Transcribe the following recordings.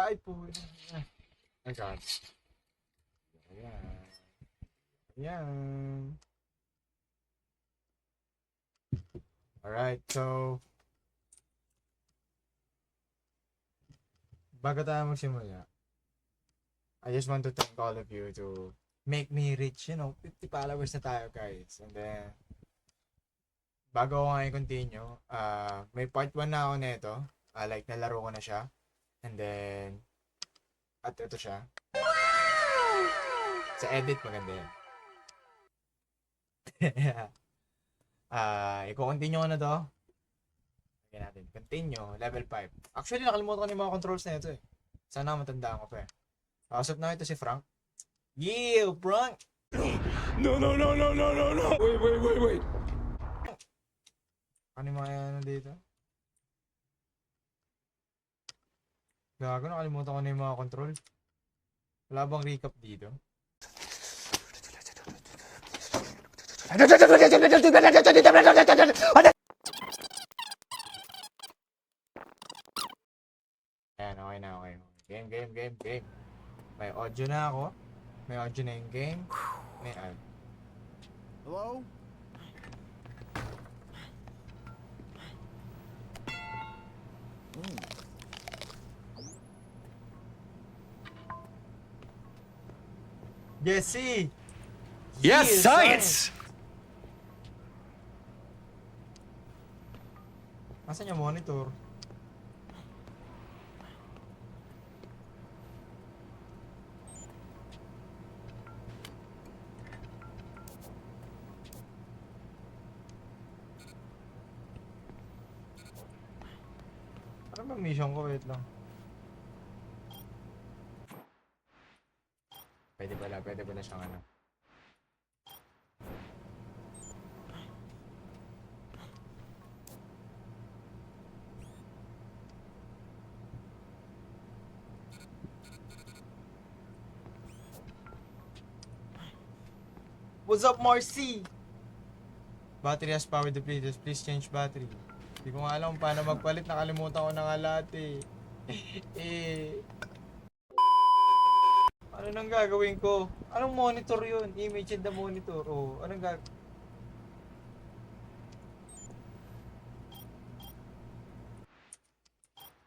Ay po. Ay God. Ayan. Ayan. Alright, so bago tayo magsimula, I just want to thank all of you to make me reach, 50 followers na tayo guys. And then, bago ako ngayon continue, may part 1 na ako nito. Like, nalaro ko na siya. And then, at ito siya. Sa edit, maganda yan. I-continue ko na to. Lagyan natin. Continue, level 5. Actually, nakalimutan ko na yung mga controls na ito eh. Sana matandaan ko pa eh. Kausap na ito si Frank. Yeah, Frank! No. Wait. Ano yung mga ano dito? Gago, nakalimutan ko na yung mga control. Wala bang recap dito? Ayan, okay. Game. May audio na ako. May audio na yung game. May ad. Hello? Jesse! Yes, Yeah, science! Nasaan yung monitor? Ano ba mission ko? Wait lang. Pwede pala siyang ano. What's up, Marcy? Battery has power depleted. Please change battery. Hindi ko nga alam paano magpalit. Nakalimutan ko na nga lahat eh. Ano nang gagawin ko? Anong monitor yun? Image in the monitor. Oh, anong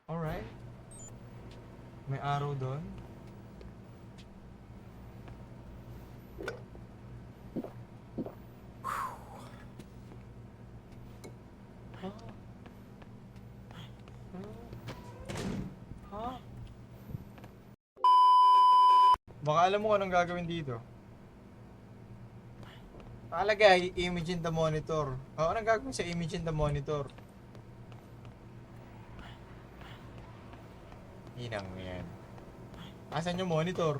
Alright. May arrow doon. Baka alam mo kung anong gagawin dito. Nakalagay, image in the monitor. Oh, anong gagawin sa image in the monitor? Inang yan. Asan yung monitor?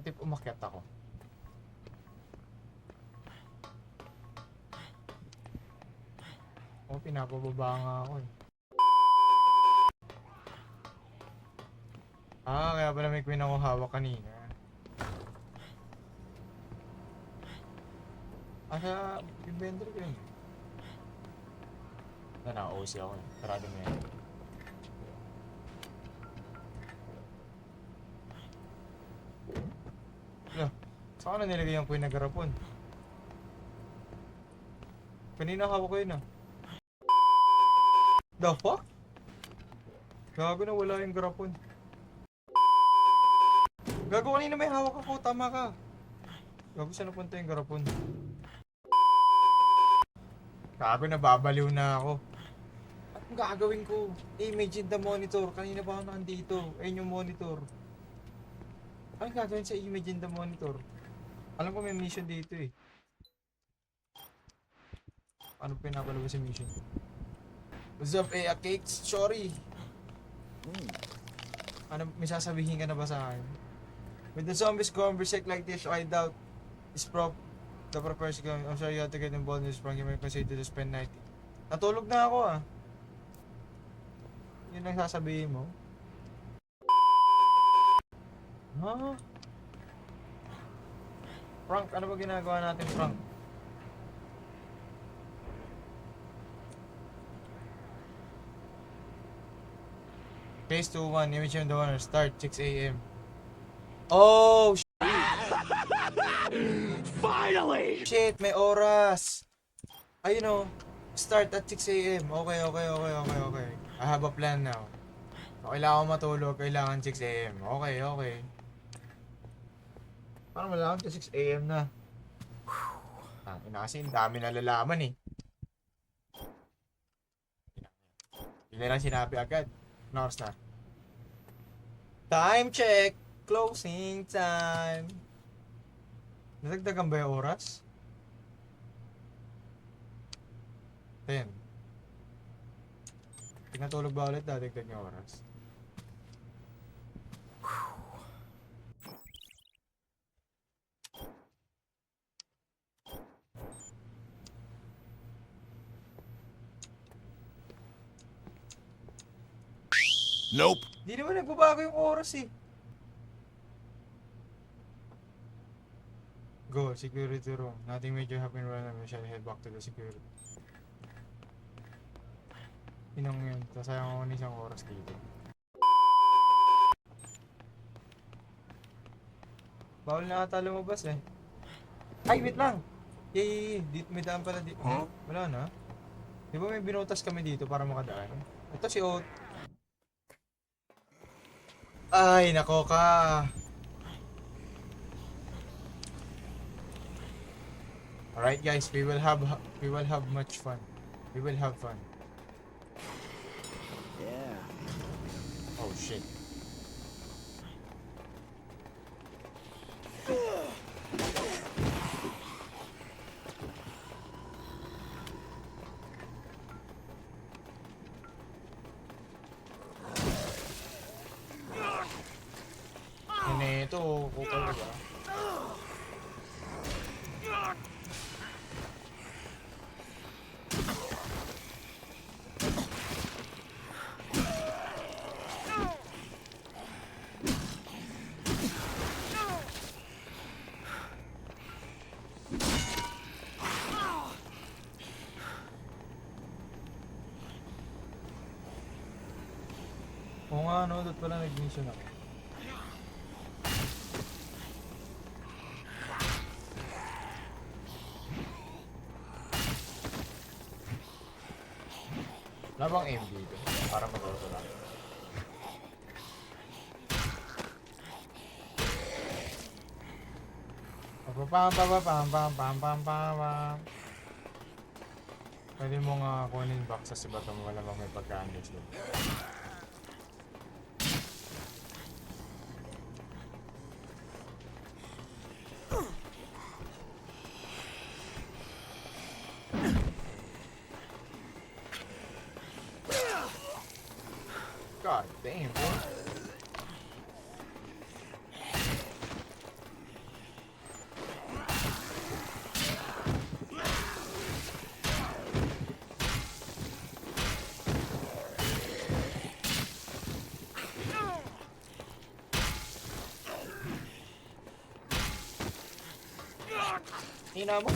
Pati umakyat ako. Oh, pinapababa nga ako eh. Kaya pala may queen ako hawak kanina. Sa inventory ko yun. Naka-OC ako eh. Sarado mo yan. Saan ko na nilagay yung queen na garapon? Kanina hawak ko yun ah. The fuck? Gago na wala yung garapon. Gago kanina may hawak ako, tama ka. Gago saan napunta yung garapon? Gago na babaliw na ako. Anong gagawin ko? Image in the monitor. Kanina pa ako nandito. Ayun yung monitor. Anong gagawin sa image in the monitor? Alam ko may mission dito eh. Ano pinapalabas yung mission? What's up, a cakes? Sorry. Ano, may sasabihin ka na ba sa akin? With the zombies conversate like this, I doubt is The prepares going. I'm sorry you had to get involved in this prank. You may consider to spend night. Natulog na ako ah. Yun ang sasabihin mo. Huh? Frank, ano ba ginagawa natin, Frank? Phase 2-1, image on the owner, start 6 a.m. Oh, Finally! shit, may oras. Ayun oh, start at 6 a.m. Okay. I have a plan now. So, kailangan ko matulog, kailangan 6 a.m. Okay. Parang malaman to 6 a.m. na. Kasi ang dami nalalaman eh. Hindi na lang sinabi agad. Ano oras na? Time check! Closing time! Nadagdagan ba yung oras? 10. Pinatulog ba ulit? Dadagdag yung oras. Nope. Di naman nagbabago yung oras eh. Go, security room. Nothing major happened when I shall head back to the security. Inong yun. Tasayang ako ng isang oras dito. Bawal na ata lumabas eh. Ay, wait lang! Yay! Dito, may daan pala dito. Huh? Wala na. Di ba may binutas kami dito para makadaan? Ito si Ot. Ay, nako ka! Alright guys, we will have much fun. We will have fun. Yeah. Oh shit. Ito, kukal ba? Oo nga no, doon pala nag-mission ako. Wala bang aim dito? Para mag-auto lang. Pam. Pwede mo nga kunin back sa sibato mo, wala bang may pagka-andes doon. God damn, bro. Hina mo.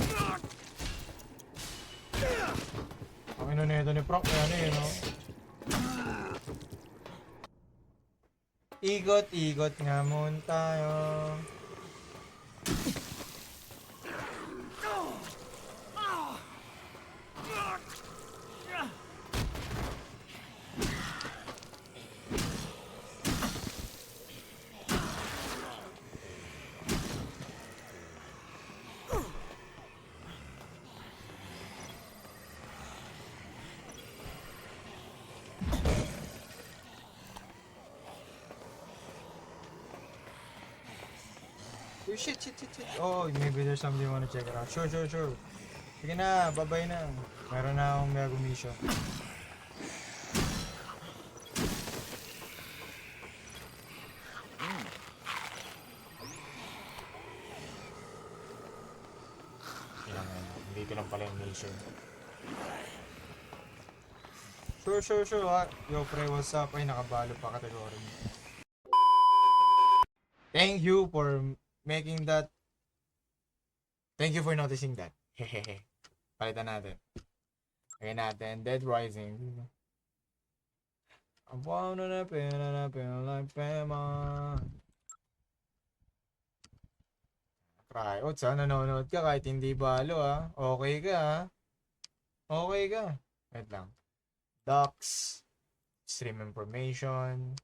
Ang ino nito ni Proc, ano yun, no? Ikot nga muna tayo. Oh, shit. Oh, maybe there's something you wanna check it out. Sure. Sige na, babay na. Meron na akong mega mission. nila yung mission. Sure ha. Yo pre, what's up? Ay, nakabalo pa kategory. Thank you for making that. Thank you for noticing that. Hehehe. Palitan natin. Lagyan natin, Dead Rising. I wanna feel like Pema. Cryouts ha, nanonood ka kahit hindi balo ha. Okay ka ha. Okay ka. Wait lang. Docs. Stream information.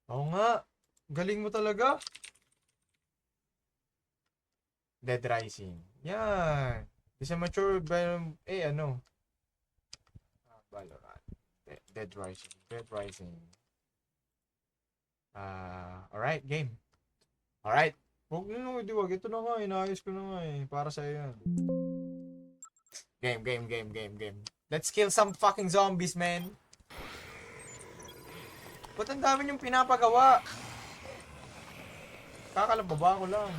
Oo nga. Galing mo talaga. Dead Rising. Yan. Isa mature ano. Valorant. Dead Rising. Dead Rising. Alright, game. Alright. Huwag na wag. Ito na nga, inayos ko na nga para sa yan. Game. Let's kill some fucking zombies, man. Ba't ang dami niyong pinapagawa? Kakalababa ko lang.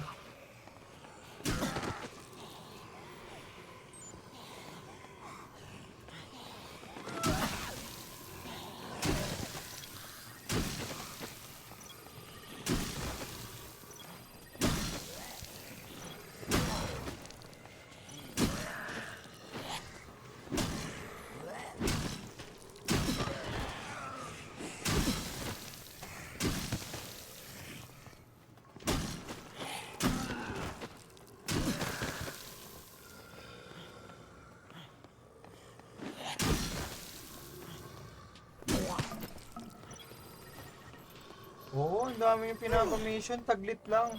Oo, ang dami yung pinapamisyon. Taglit lang.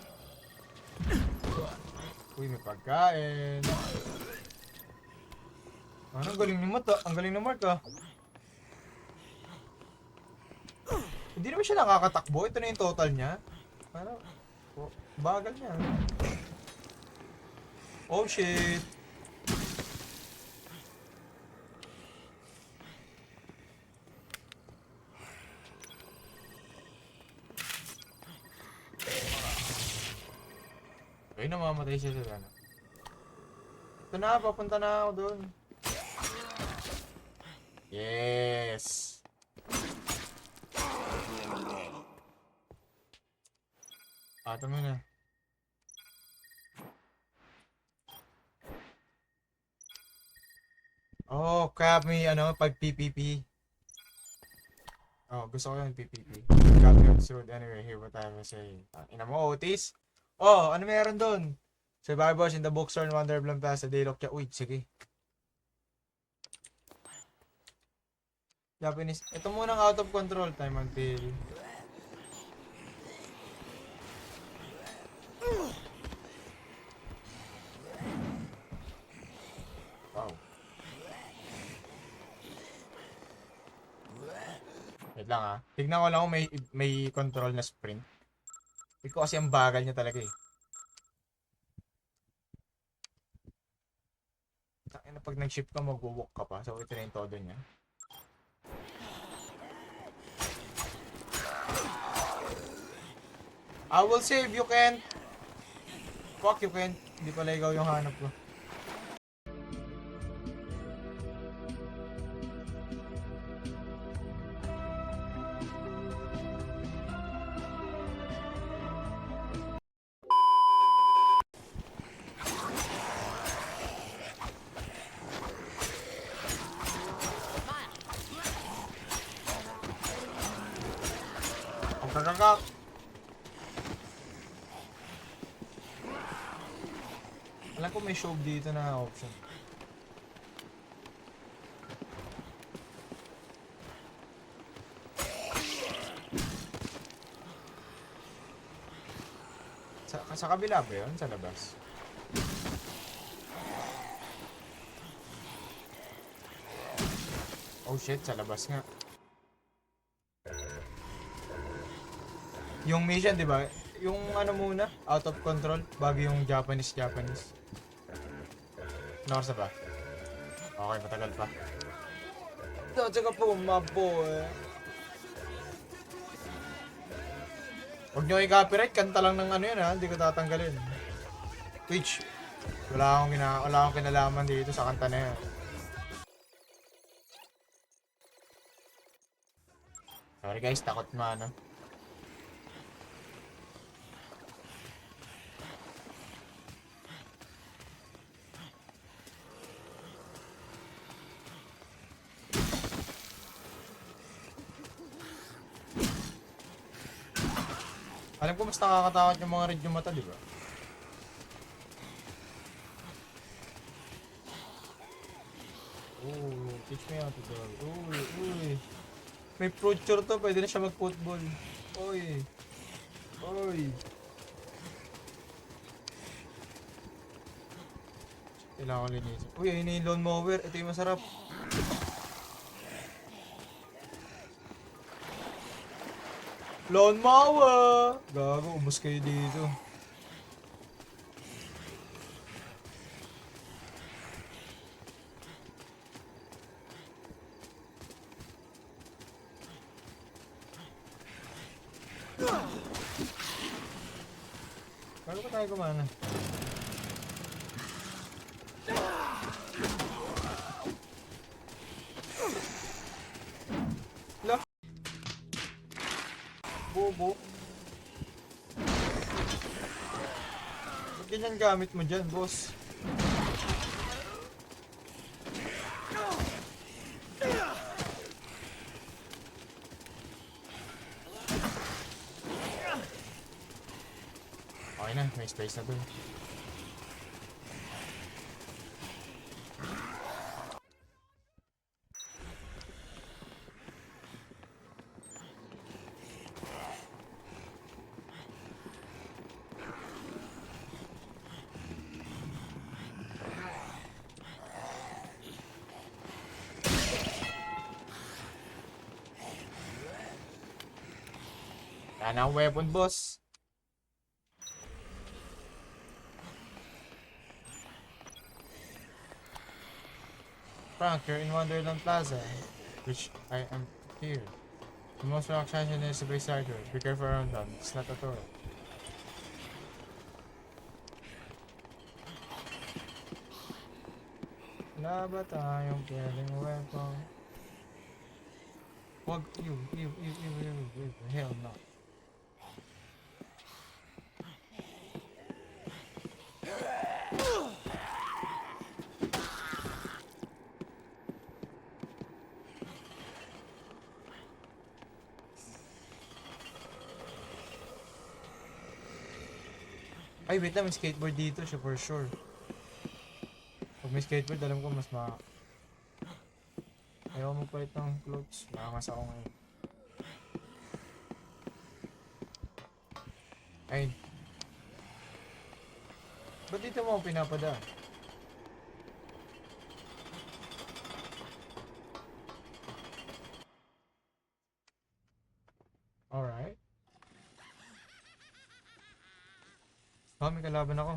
Uy, may pagkain. Ano, ang galing ni Mata. Ang galing ng Mark ah. Hindi naman siya nakakatakbo. Ito na yung total niya. Parang, bagal niya. Oh shit. Ay, namamatay siya sa ano. Ito na, papunta na ako doon. Yes! Ato mo na. Oh, crap me, pag PPP. Oh, gusto ko yung PPP. Copy of this road anyway, hear what I will say. Ina mo, Otis? Oh, ano meron doon? Survivors in the bookstore in Wonderland Plaza, Daylok siya. Uy, sige. Japanese. Ito munang out of control time until... Wow. Wait lang ah. Tignan ko lang kung may control na sprint. Ikaw kasi ang bagal niya talaga eh. Tangina, pag nag-shift ka, mag-walk ka pa. So, ito na yung todo niya. I will save, you can't. Fuck, you can't. Hindi pala ikaw yung hanap ko. Ang kakakak. Alam ko may shove dito na option. Sa kabila ba yun? Sa labas? Oh shit, sa labas nga. Yung mission, di ba? Yung ano muna, out of control, bago yung Japanese. Ano oras na ba? Okay, matagal pa. Tsaka po, maboy. Huwag nyo i-copyright, kanta lang ng ano yun ha, hindi ko tatanggalin. Twitch. Wala akong kinalaman dito sa kanta na yan. Sorry guys, takot na ano. Alam ko mas nakakatakot yung mga red yung mata, di ba? Oh, teach me how to draw. Uy, uy. May future to, pwede na siya mag-football. Uy. Uy. Kailangan ko linisin. Uy, ayun na yung lawn mower. Ito yung masarap. Lawn mower! Gago, ubos kayo dito. Paano ba tayo kumana? La? Bobo? Ba't ganyan gamit mo dyan, boss? Okay na, may space na dun. Yan ang weapon, boss. Frank, you're in Wonderland Plaza, which I am here. The most attraction is the base hardware. Be careful around them. It's not a tour. Wala ba tayong pwedeng weapon? Wag, ew. Hell no. Ay, wait lang, may skateboard dito siya for sure. Pag may skateboard, alam ko mas ayaw magpalit ng clothes. Nakakas ako ngayon. Ay. Ba't dito mo ako pinapadaan? Alright. Oh, may kalaban ako.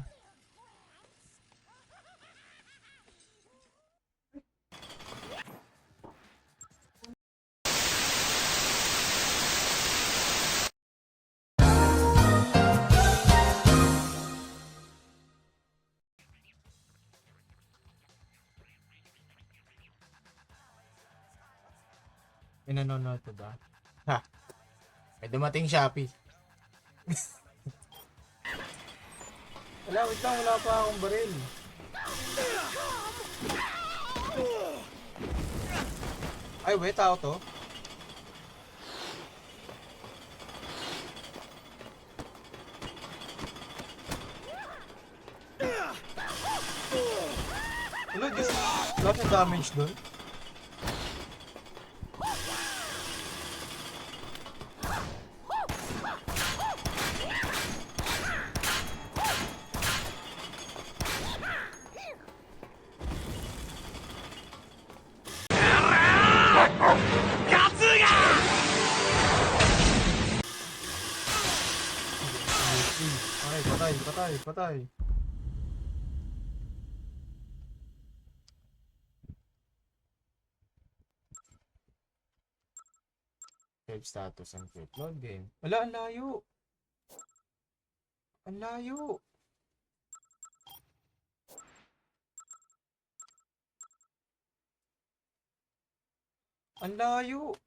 May nanonood ba? Ha! May dumating Shopee. Wala, wait lang, wala pa akong baril. Ay, wait, tao to. Wala, wala yung damage doon. Okay, patay. Save status and quit load game. Wala, ang layo. Ang layo. Ang layo.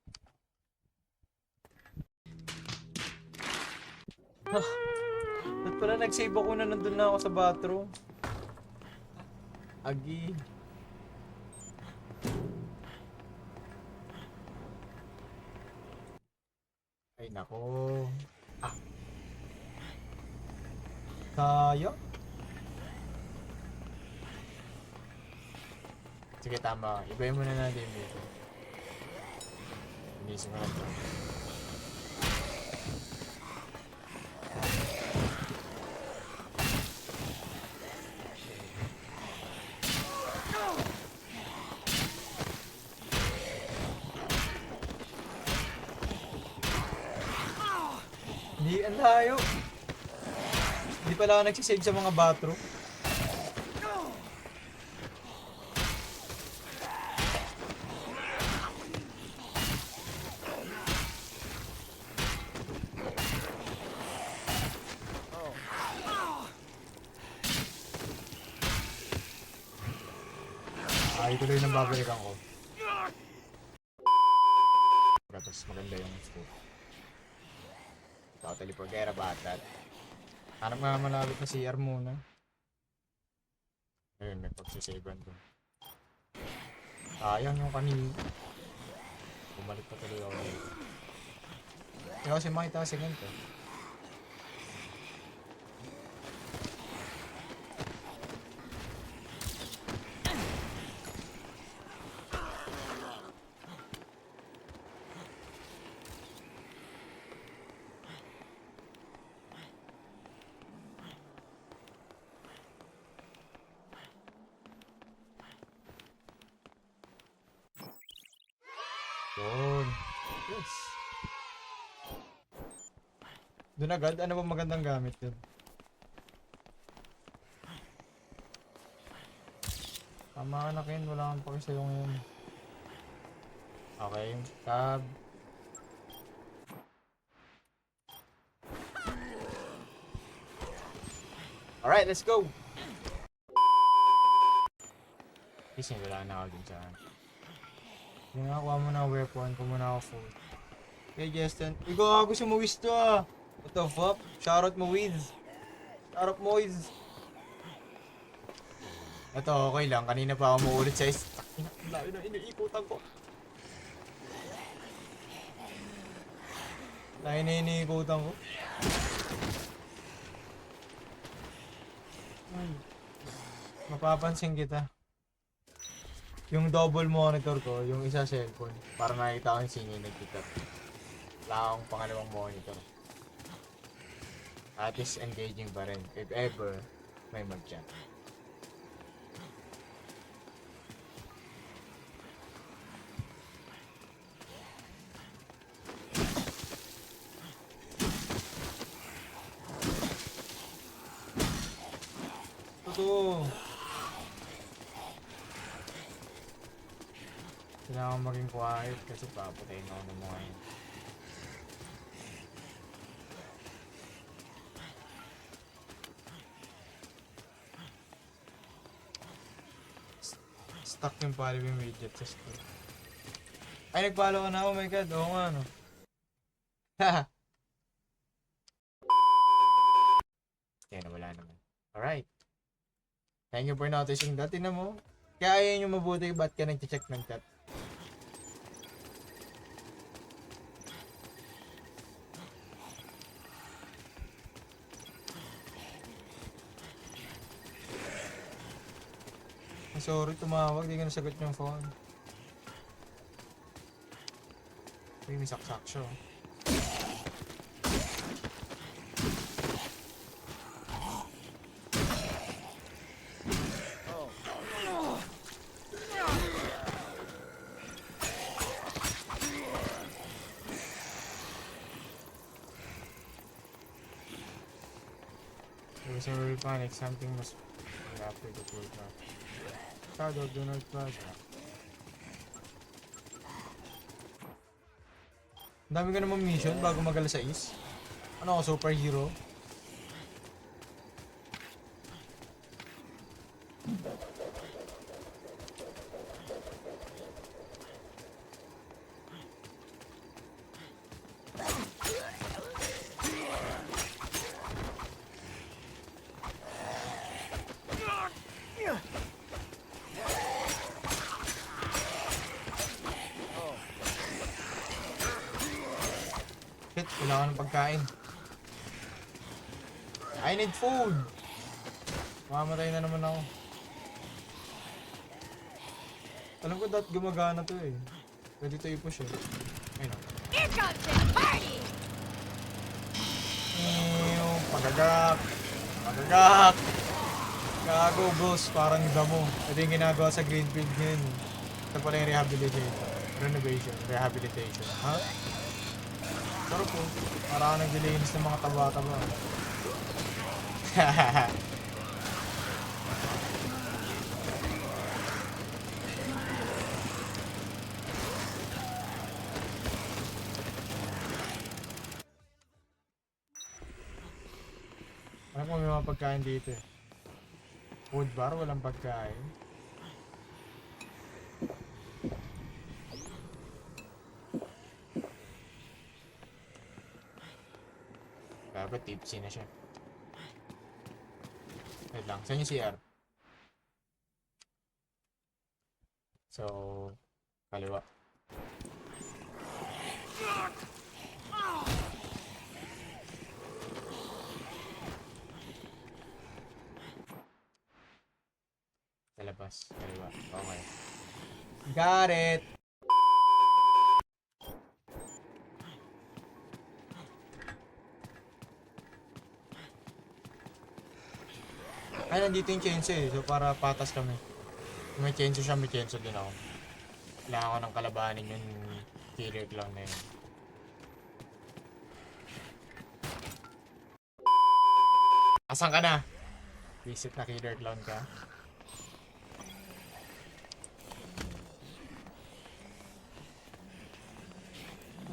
Ba't pala nag-save ako na nandun na ako sa bathroom? Agi. Ay nako. Ah. Kaya? Sige, tama. Ibayin muna natin dito. Inisip mo lang to. Hindi, ang layo. Hindi pala ako nagsisave sa mga bathroom. Ay, tuloy nang babalikan ko. Tapos maganda yung scope. Totally forget about that. Hanap nga malapit na CR muna. Ayun, may pagsisavean doon. Sayang yung kanina. Bumalik pa tuloy ako dito. Kaya kasi makita kasi ganito. Yun. Yes. Doon agad? Ano ba magandang gamit yun? Tama ka na Ken, wala kang paki sa'yo ngayon. Okay, tab. Alright, let's go! Kasi wala na ako dun sa yung nakakuha mo na weapon, kung muna ako full. Okay, Justin. Ikaw ako sa Mowiz to ah. What the fuck? Shoutout Mowiz. Shoutout Mowiz. Ito, okay lang. Kanina pa ako maulit sa is... Layo na iniikutan ko. Layo na iniikutan ko. Ay. Mapapansin kita. Yung double monitor ko, yung isa cellphone. Para nakita ko yung sino yung nagtitap. Wala akong pangalawang monitor. At is engaging pa rin. If ever, may mag-chat. Totoo. Kailangan maging quiet kasi papatayin ako ng mga yun. Stuck yung following widget sa store. Ay, nag-follow ka na. Oh my god. Oo nga, no. Haha. Kaya nawala naman. Alright. Thank you for noticing that. Tingnan mo. Kaya ayaw nyo mabuti ba't ka nag-check ng chat. Sorry, tumawag. Di ka nasagot yung phone. Uy, may saksak siya. There was a real panic. Something must be after the pull back. Shadow, do not plaza. Ang dami ko naman mission bago mag-alas 6. Ano ako, superhero? Kailangan ng pagkain. I need food! Mamamatay na naman ako. Alam ko dapat gumagana to eh. Pwede to i-push eh. Ayun o. Here comes the party! Pagagak! Pagagak! Gago, boss. Parang damo. Ito yung ginagawa sa Greenfield ngayon. Ito pala yung rehabilitation. Ha? Sarap po. Para ka naglilinis ng mga taba-taba. Alam ko may mga pagkain dito eh. Food bar, walang pagkain. Gago, tipsy na siya. Wait lang, saan yung CR? So, kaliwa. Sa labas, kaliwa. Okay. Got it! Ay, nandito yung chainsaw eh. So, para patas kami. Kung may chainsaw siya, may chainsaw din ako. Kailangan ko ng kalabanin yung killer clown na yun. Asan ka na? Visit na killer clown ka.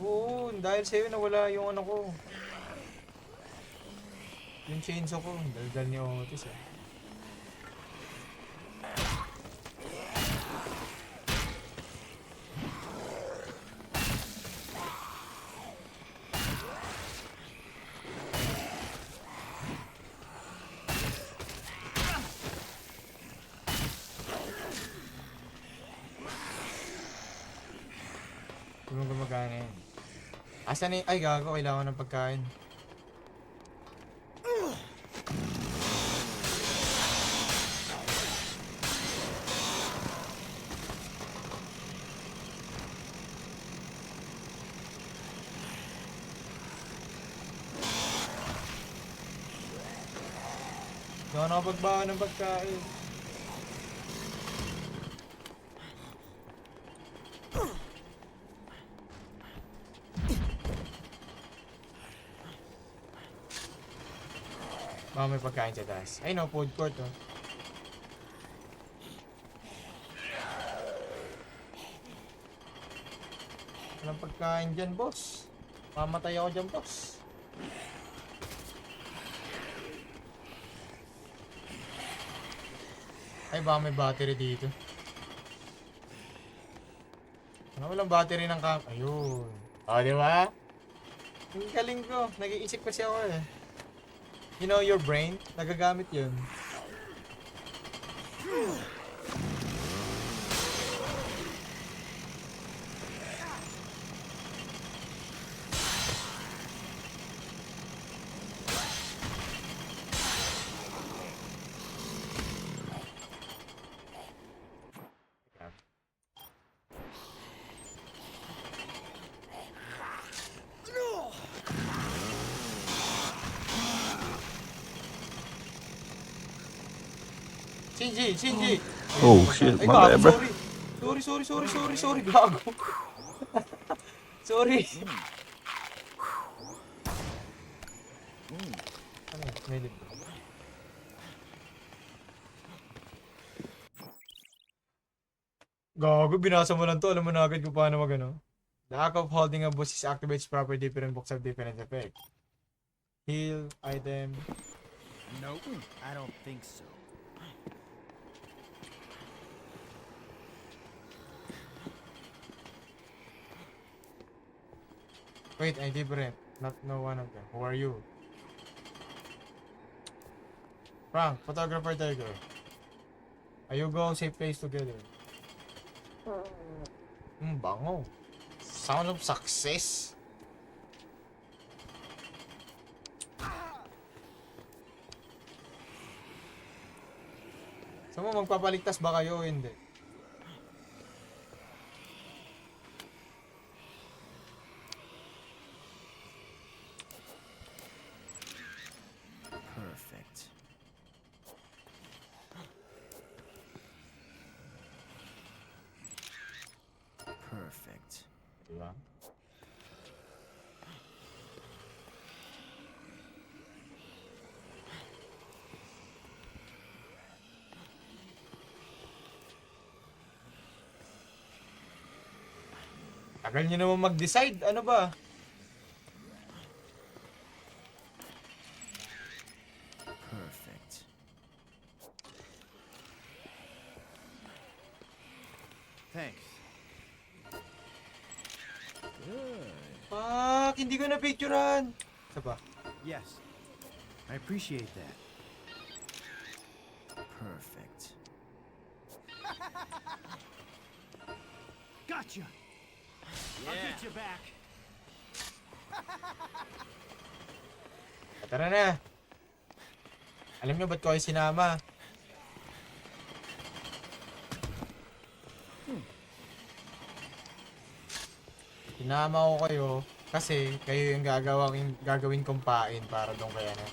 Oo, dahil sa'yo nawala yung ano ko. Yung chainsaw ko, daldal ni Otis eh. Kung gumagana yun. Asan ni... Ay, gago. Kailangan ng pagkain. Gano'n ako pagbawa ng pagkain. Baka may pagkain sa taas. Ay no, food court oh. Walang pagkain dyan, boss. Mamatay ako dyan, boss. Ay, baka may battery dito. Ano, walang battery ng cam... Ayun. O, di ba? Ang galing ko. Nag-iisip kasi ako eh. You know, your brain, nagagamit yun. Shinji! Oh shit, Ay, my gago, bad, bro. sorry, gago. Sorry. Ano yun? May libre. Gago, binasa mo lang to. Alam mo na agad kung paano magano. The act of holding a boost activates proper different books of different effect. Heal, item. Nope. I don't think so. Wait, I different. Not no one of them. Who are you? Frank, photographer Tiger. Are go safe place together? Bango. Sound of success. So mo, magpapaligtas ba kayo o hindi? Perfect. Perfect. Diba? Tagal nyo naman mag-decide. Ano ba? Perfect. Thanks. Good. Fuck! Hindi ko na-picturean! Isa pa. Yes. I appreciate that. Perfect. Gotcha. I'll get you back. Tara na. Alam nyo ba't ko kayo sinama? Sinama ko kayo kasi kayo yung gagawin kong pain para doon kaya na.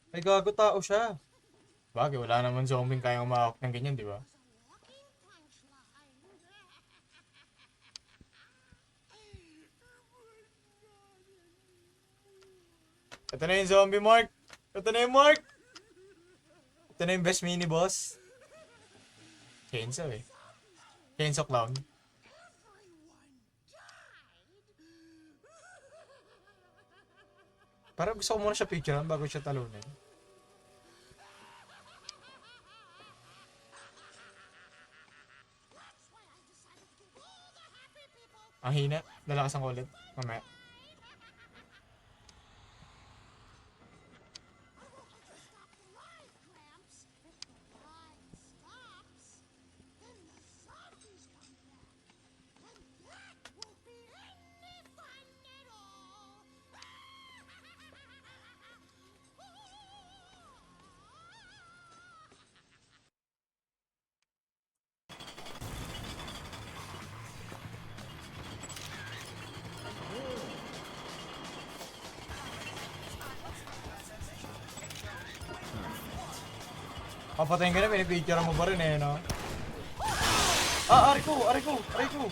Ay gago, tao siya. Bagay, wala naman zombie kayang umahawak ng ganyan, di ba? Ito na yung zombie, Mark! Ito na yung Mark! Ito na yung best mini boss. Chainsaw eh. Chainsaw clown. Parang gusto ko muna siya picturean bago siya talunin. Ang hina. Lalakas ang ulit. Mamaya. Papatayin ka na, pinipicture mo pa rin eh, no? Ah, aray ko! Aray ko! Aray ko!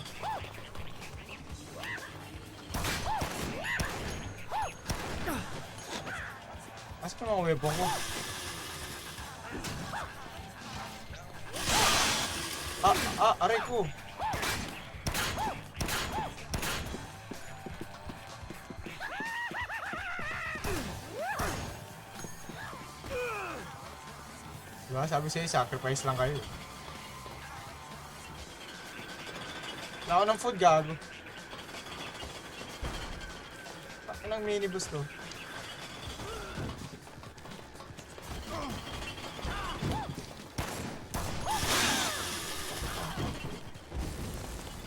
Mas pa mga weapon ko. Aray ko! Diba? Sabi sa'yo, sacrifice lang kayo. Wala ako ng food, gago. Bakit ng minibus to?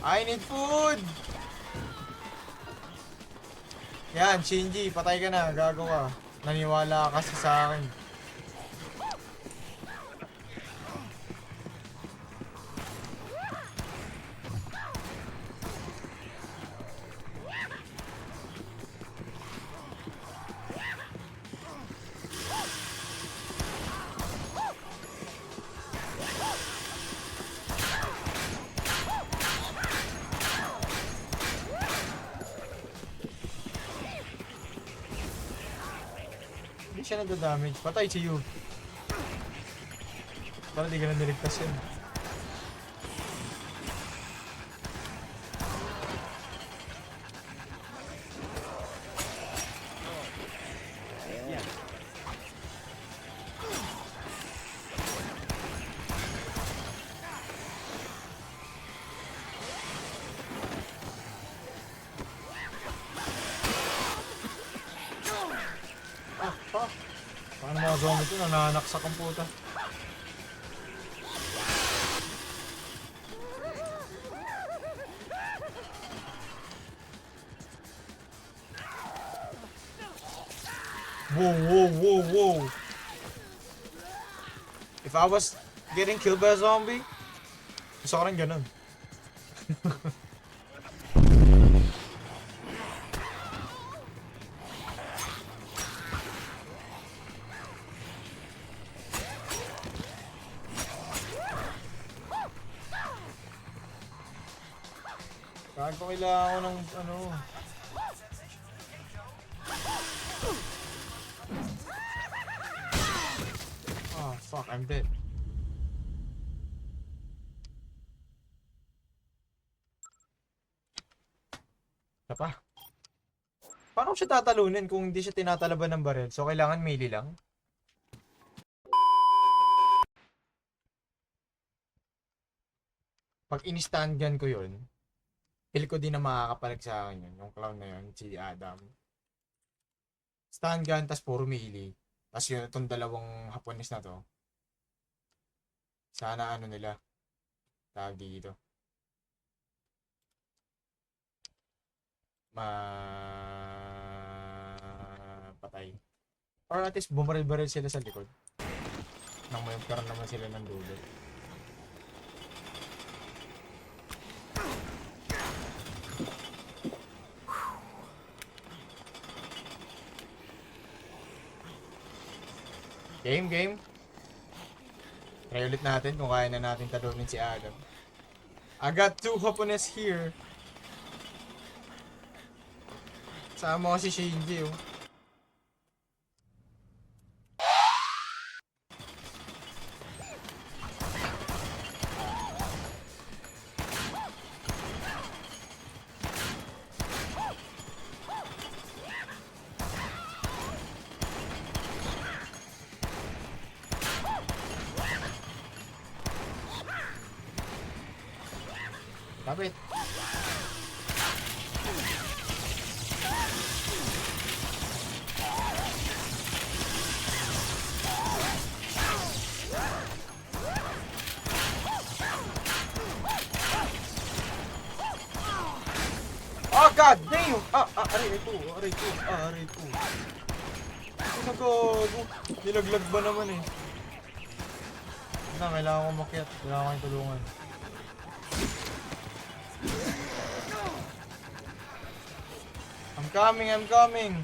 I need food! Yan, Shinji, patay ka na, gago ka. Naniwala ka kasi sa akin. Hindi siya nadadamage. Patay si you. Para di ka na niligtas yun. Yeah. Ah, pa. Paano mga zombie ito? Nananaksak ang puta. Whoa, whoa, whoa, whoa. If I was getting killed by a zombie, gusto ko rin ganun. Kahit ko kailangan ko ng ano. Oh, fuck, I'm dead. Isa pa. Paano ko siya tatalunin kung hindi siya tinatalaban ng baril? So, kailangan melee lang? Pag in-stand gun ko yun, feel ko din na makakapalag sa akin yun. Yung clown na yun, si Adam. Stand gun, tas puro melee. Tas yun, itong dalawang Hapones na to. Sana ano nila. Tawag dito. Patay. Or at least bumaril-baril sila sa likod. Nang may karoon naman sila ng dulo. Game. Try ulit natin kung kaya na natin talunin si Adam. I got 2 Hapones here. Sama ko si Shinji, oh. Kapit. Oh god damn! Aray ko. Ano ko? Nilaglag ba naman eh? Kailangan ko makiat. Kailangan ko yung tulungan. I'm coming!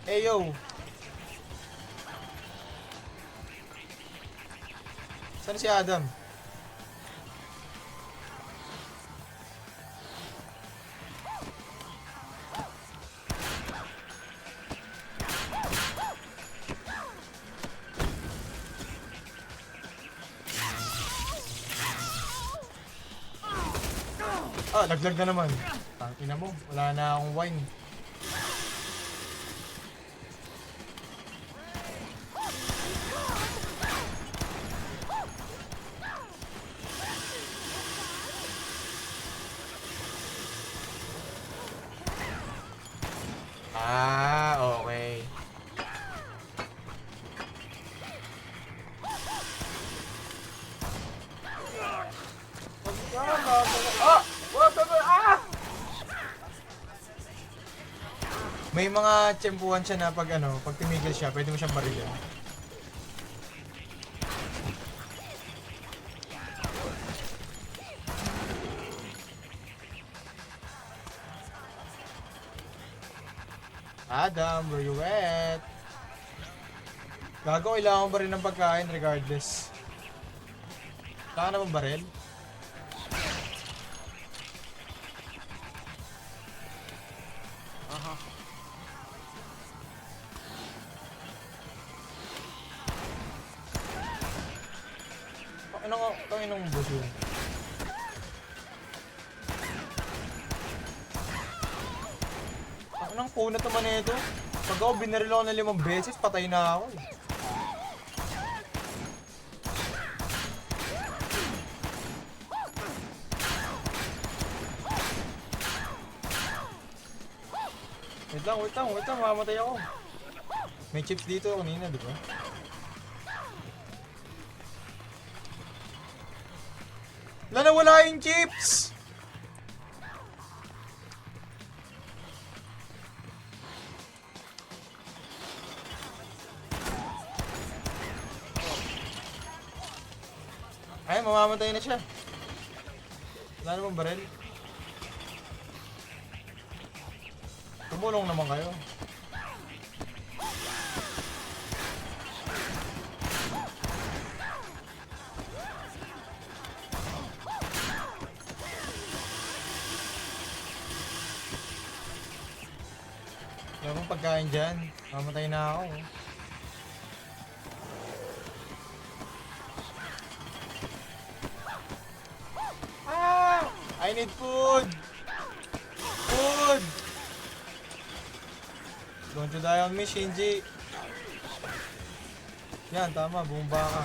Hey yo! Saan si Adam? Laglag na naman. Tangina mo, wala na akong wine. Okay. May mga tsempuhan siya na pag pag tumigil siya, pwede mo siyang barilin. Adam, where you at? Gago, kailangan ba rin ng pagkain regardless? Kailangan naman baril? Ano nga, tangin ng boss yun. Anong kuna naman ito? Pag ako binaril ako ng 5 beses, patay na ako eh. Wait lang, mamamatay ako. May chips dito kanina, di ba? Wala yung chips! Ay, mamamatay na siya. Wala namang baril. Tumulong naman kayo. Wala mong pagkain dyan. Mamatay na ako. Ah! I need food! Food! Don't you die on me, Shinji. Yan, tama. Bumaba ka.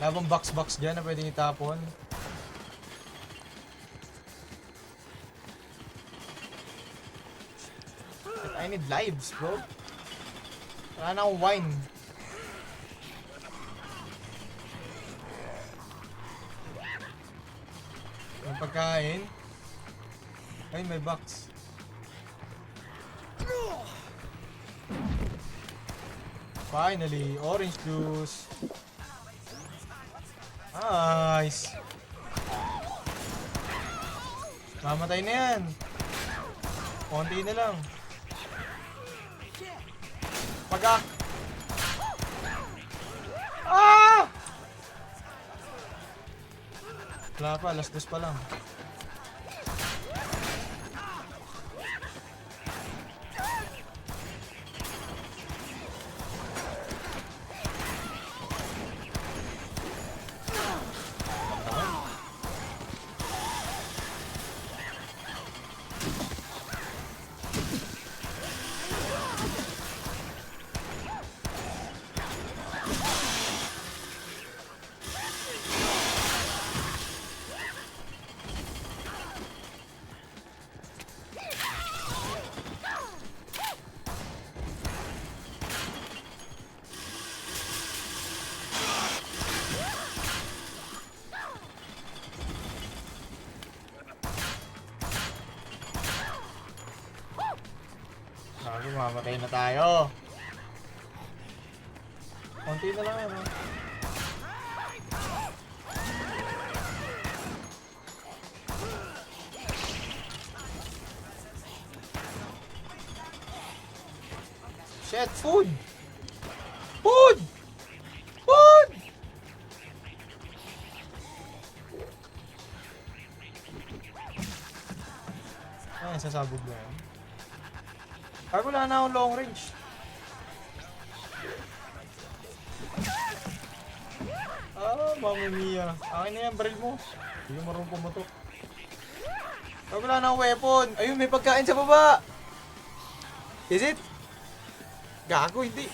Labang box dyan na pwedeng itapon. I need lives, bro. Wala na akong wine. Yung pagkain. Ay, may box. Finally, orange juice. Nice. Mamatay na yan. Konti na lang. Pagka. Ah! Wala pa, last dos pa lang. Bago mamatay na tayo. Konti na lang ano. Shit, food! Food! Food! Ay, sasabog na yan. Ay, wala na akong long range. Ah, mamma mia. Akin na yan, baril mo. Hindi ko marunong pumatok. Ay, wala na akong weapon. Ayun, may pagkain sa baba. Is it? Gago, hindi.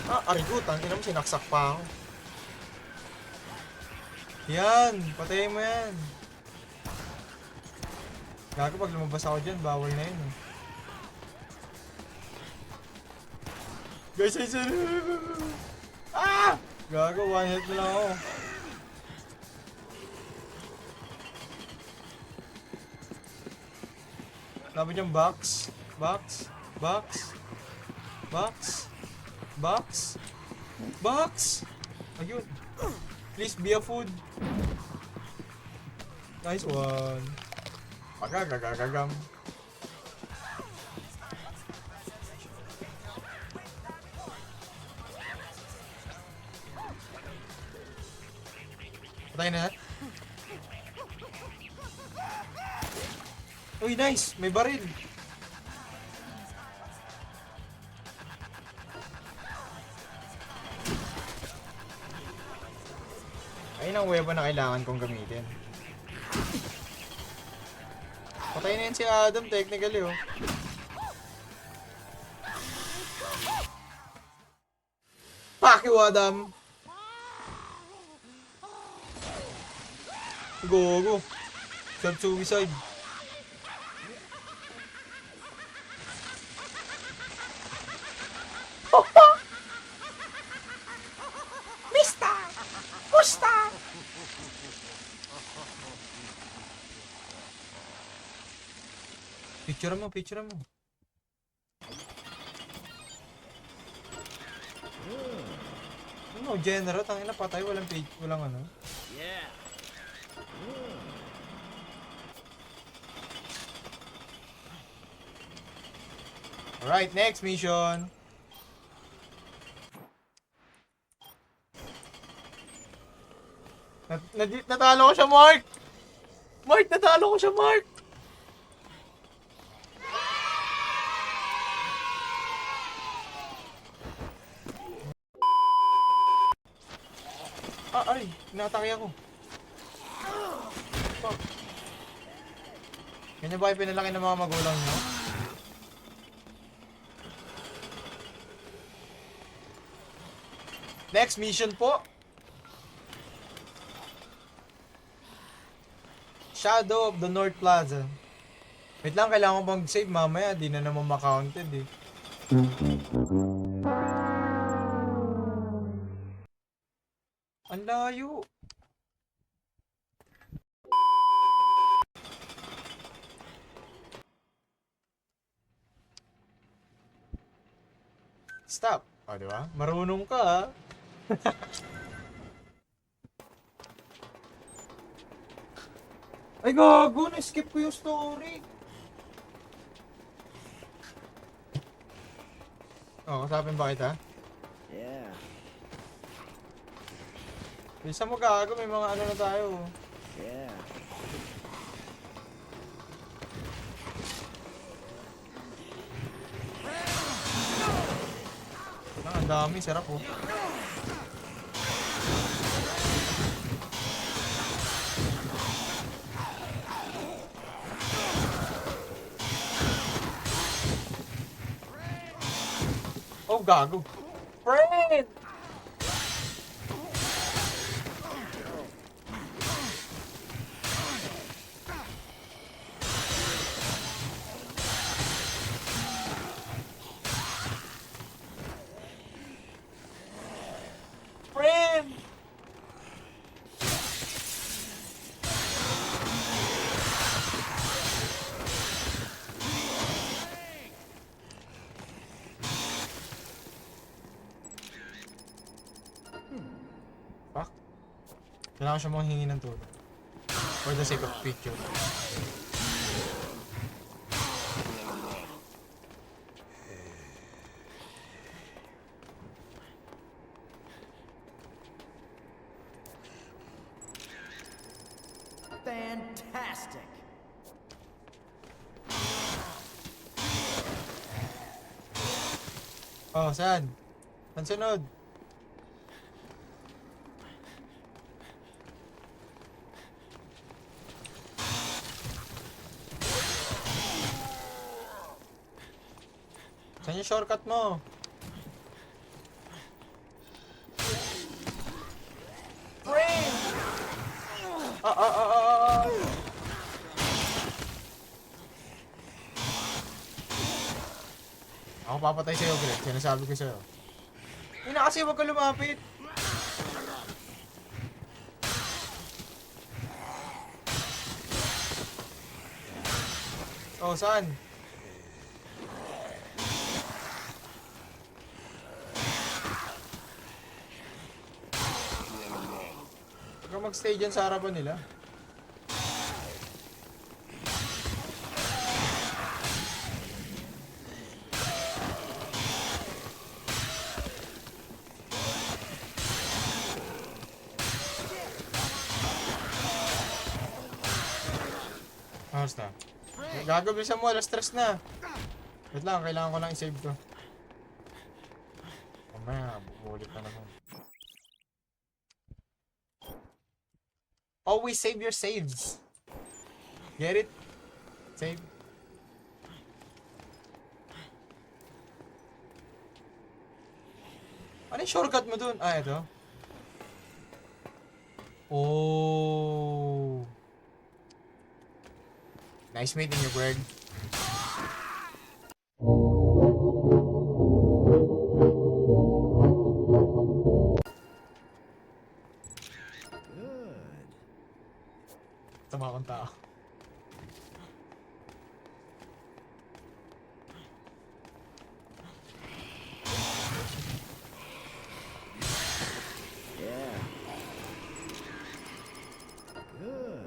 Ah, arigutan. Tinan mo, sinaksak pa ako. Yan, patayin mo yan. Gago, pag lumabas ako dyan, bawal na yun. Guys, ah! Gago, one hit na lang ako. Sabi niyang box. Box. Box. Box. Box. Box. Ayun. Please be a food. Nice one. Pagagagagagam. Patay na. Uy, nice! May baril! Ayun ang weapon na kailangan kong gamitin. Patay na yun si Adam technically oh. Fuck you Adam! Gogo! Self-suicide. Mister! Pusta! Picture mo, picture mo. Ano, general, tangina patay, walang page, walang ano. Yeah. Alright, next mission. Natalo ko siya, Mark! Mark, natalo ko siya, Mark! Ay, natake ako. Fuck. Ganyan ba yung pinalaki ng mga magulang nyo? Next mission po. Shadow of the North Plaza. Wait lang, kailangan ko mag-save mamaya. Di na naman ma-counted eh. Ang layo. Stop. O, di ba? Marunong ka, ha? Ay, gago! Na-skip ko yung story. Oh, kasapin ba kita? Yeah. Bisa mo gago, may mga ano na tayo. Yeah. Ang dami, sarap oh. Oh, gago. Friend! Friend! Fuck. Kailangan siya mong hingi ng tulong. For the sake of picture. Fantastic. Oh, saan? Saan sunod? Saan yung shortcut mo? Friend! Ako papatay sa'yo, Greg. Sinasabi ko sa'yo. Ina kasi huwag ka lumapit. Oh, saan? Huwag ka mag-stay dyan sa harapan nila. Ayos na. Gagabilisan mo, alas stress na. Wait lang, kailangan ko lang i-save to. Mamaya, bubulit na naman. Always save your saves. Get it? Save. Ano yung shortcut mo dun? Ah, ito. Oh. Nice meeting you, Greg. Good. Tama akong tao. Yeah. Good.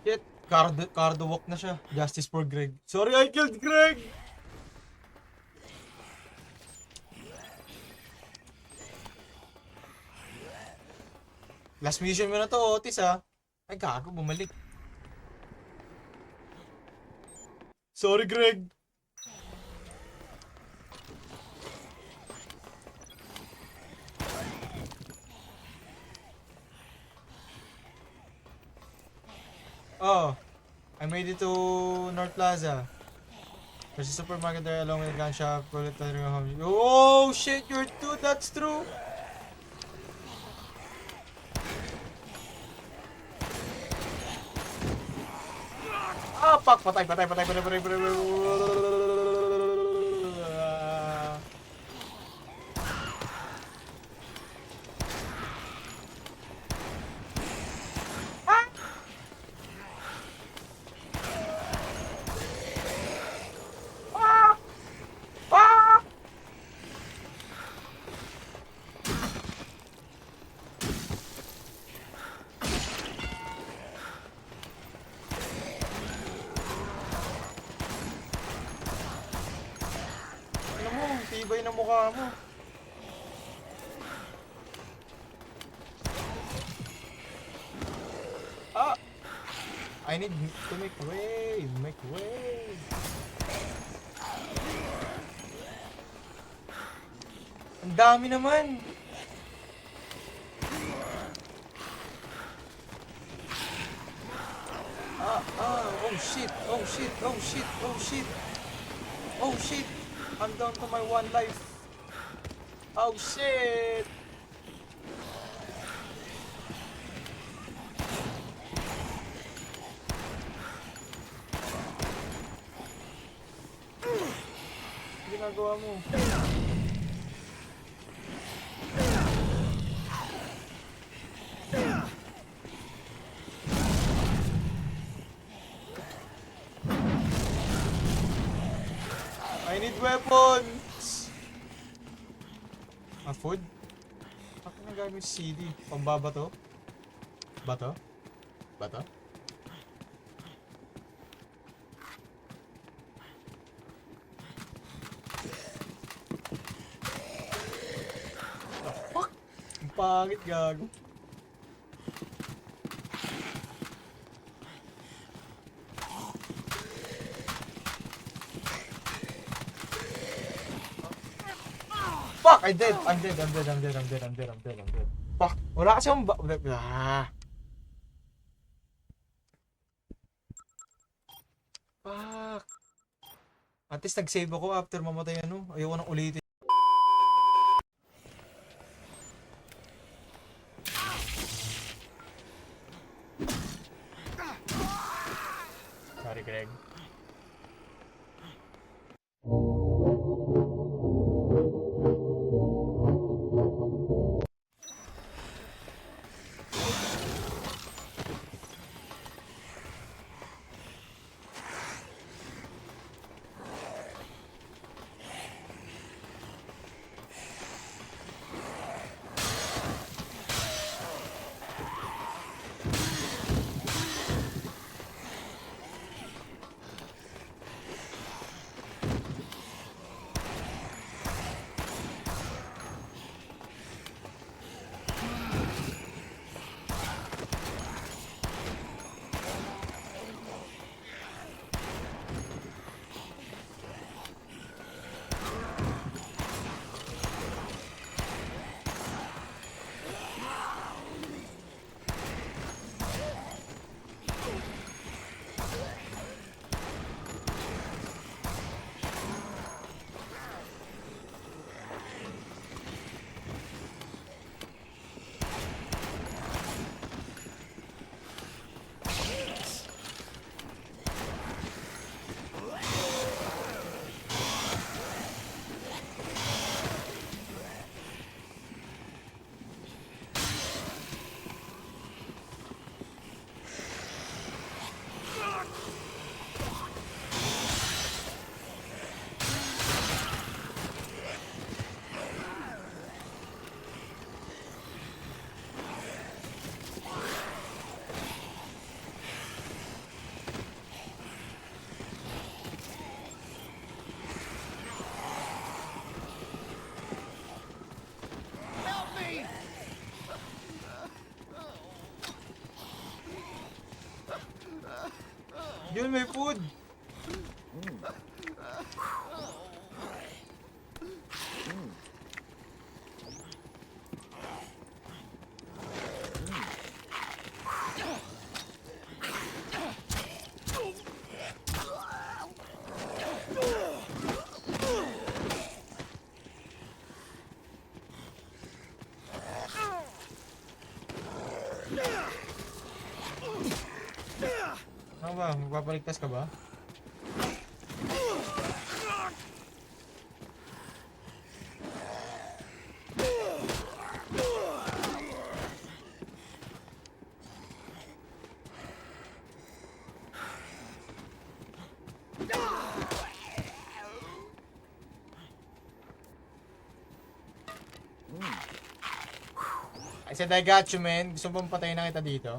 Shit. Cardo walk na siya. Justice for Greg. Sorry, I killed Greg! Last mission mo na to, Otis, ha? Ay, gago, bumalik. Sorry, Greg. Oh, I made it to North Plaza. There's a supermarket there along with a gun shop. Oh shit, you're two. That's true. Ah, fuck. Patay. Ano mo, tibay na mukha mo. Ah! I need to make way. Ang dami naman. Oh shit. I'm down to my one life. Oh shit. Ginagawa mo. I need weapons! Food? Ako na gamit CD. Pambaba to? Bato? The fuck? Ang pangit, gago. Fuck! I'm dead. Fuck! Wala kasi akong Fuck! At least nag-save ako after mamatay ano. Ayoko nang ulitin. Sorry, Greg. Yun, may food. Ano ba? Magpapaligtas ka ba? I said I got you, man. Gusto mo bang patayin na kita dito?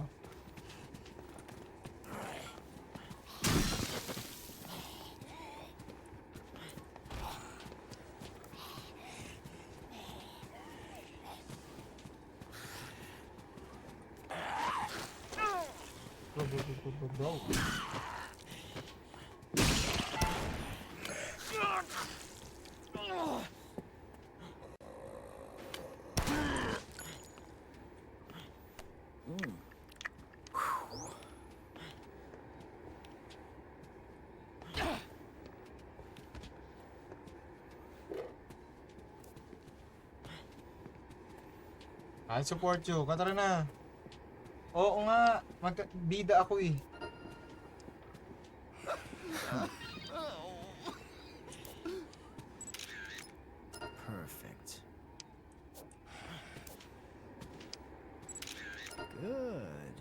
Bro. I'll support you. Katara na. Oo nga. Bida ako eh. Perfect. Good.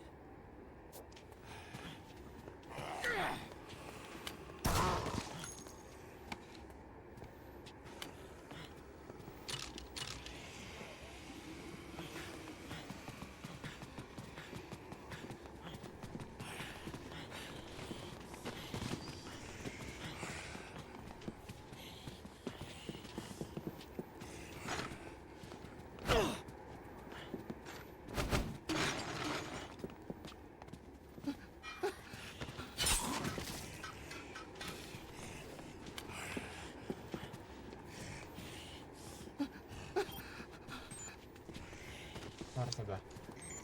Tara na ba?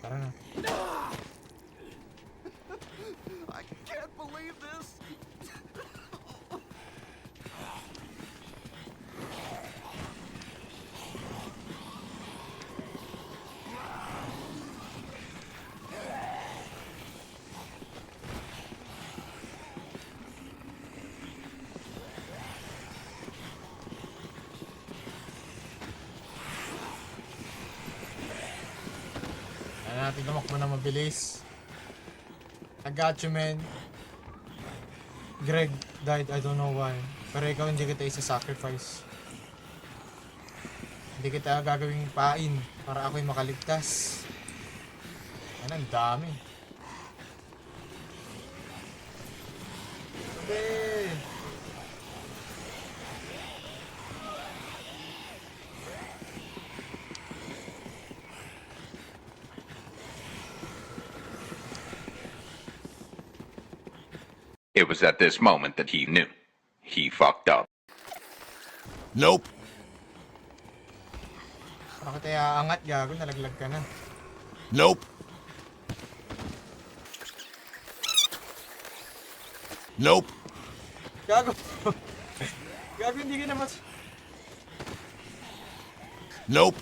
Tara na. I can't believe this. Kaya natin tumakbo na mabilis. I got you, man. Greg died, I don't know why. Pero ikaw hindi kita isa-sacrifice. Hindi kita gagawing pain para ako'y makaligtas. Yan, ang dami. Sabi! It was at this moment that he knew. He fucked up. Nope. Bakit kaya aangat, gago? Nalaglag ka na. Nope. Nope. Gago! Gago, hindi ka naman... Nope.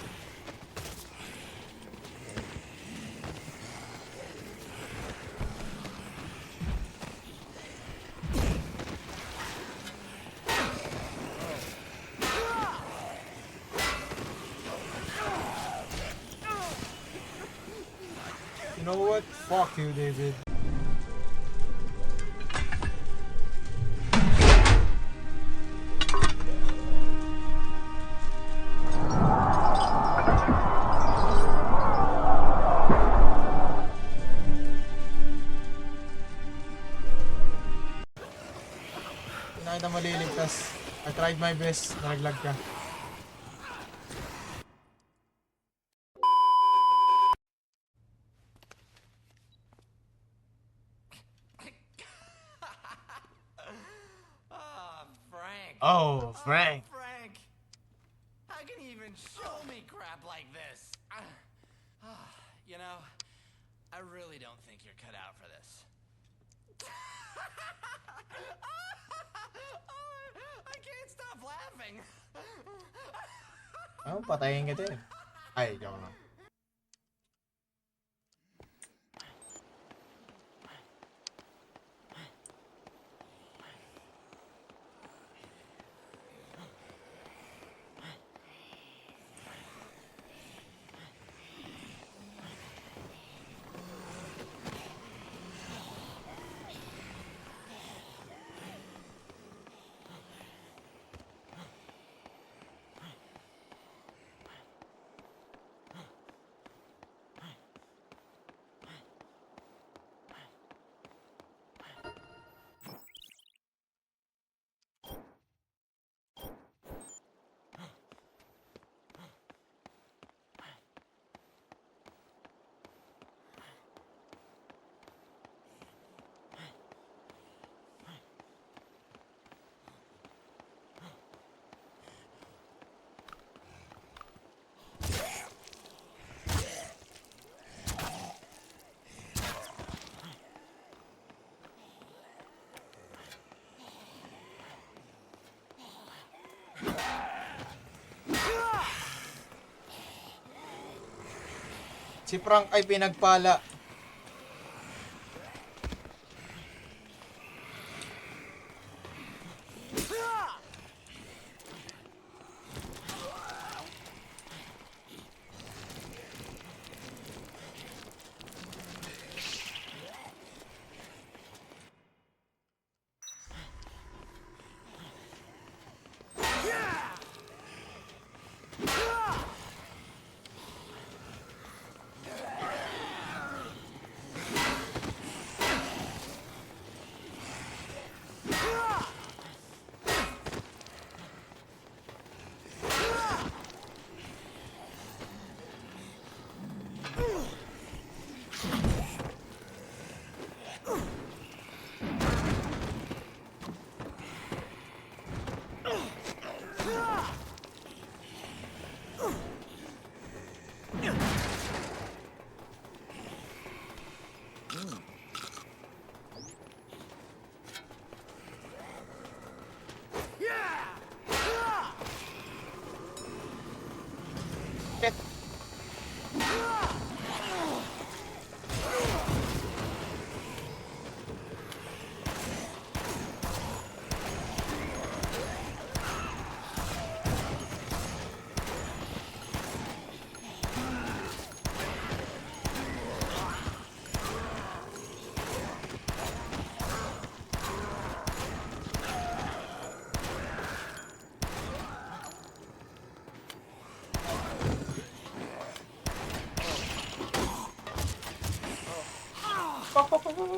You know what? Fuck you, David. Hindi na kita maliligtas. I tried my best. Nalaglag ka. Oh, Frank. Frank! How can you even show me crap like this? You know, I really don't think you're cut out for this. I can't stop laughing. Oh, patayin kita eh. Ay, joke lang. Si Frank ay pinagpala.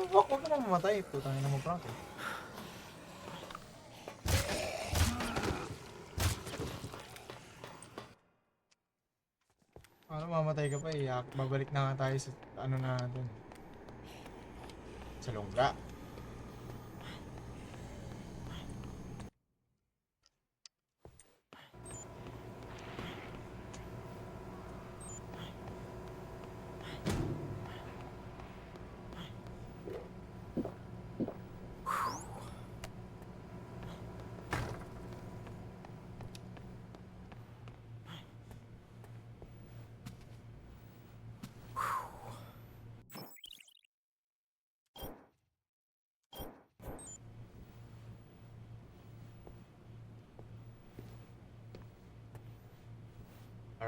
Wag ka na mamatay. Putangin na mo, Frank eh. Ano, mamatay ka pa eh. Babalik na nga tayo sa ano natin. Sa lungga.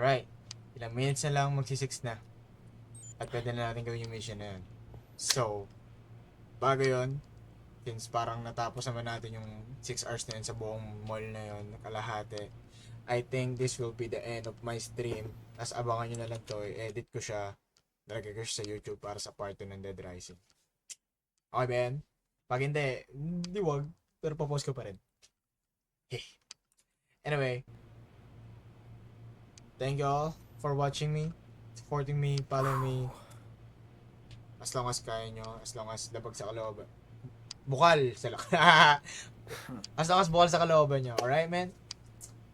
Alright. Ilang minutes na lang magsi-6 na. At pwede na natin gawin yung mission na yun. So, bago yun, since parang natapos naman natin yung 6 hours na yun sa buong mall na yun, kalahati, I think this will be the end of my stream. Tapos abangan nyo na lang to, i-edit ko siya, nalagay ko siya sa YouTube para sa part 2 ng Dead Rising. Okay, Ben? Pag hindi wag, pero papost ko pa rin. Anyway, thank you all for watching me, supporting me, follow me. As long as kaya nyo, as long as labag sa kalooban. bukal sa as long as bukal sa kalooban nyo. Alright, man?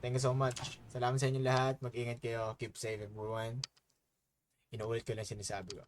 Thank you so much. Salamat sa inyo lahat. Mag-ingat kayo. Keep safe, everyone. Inuulit ko lang sinasabi ko.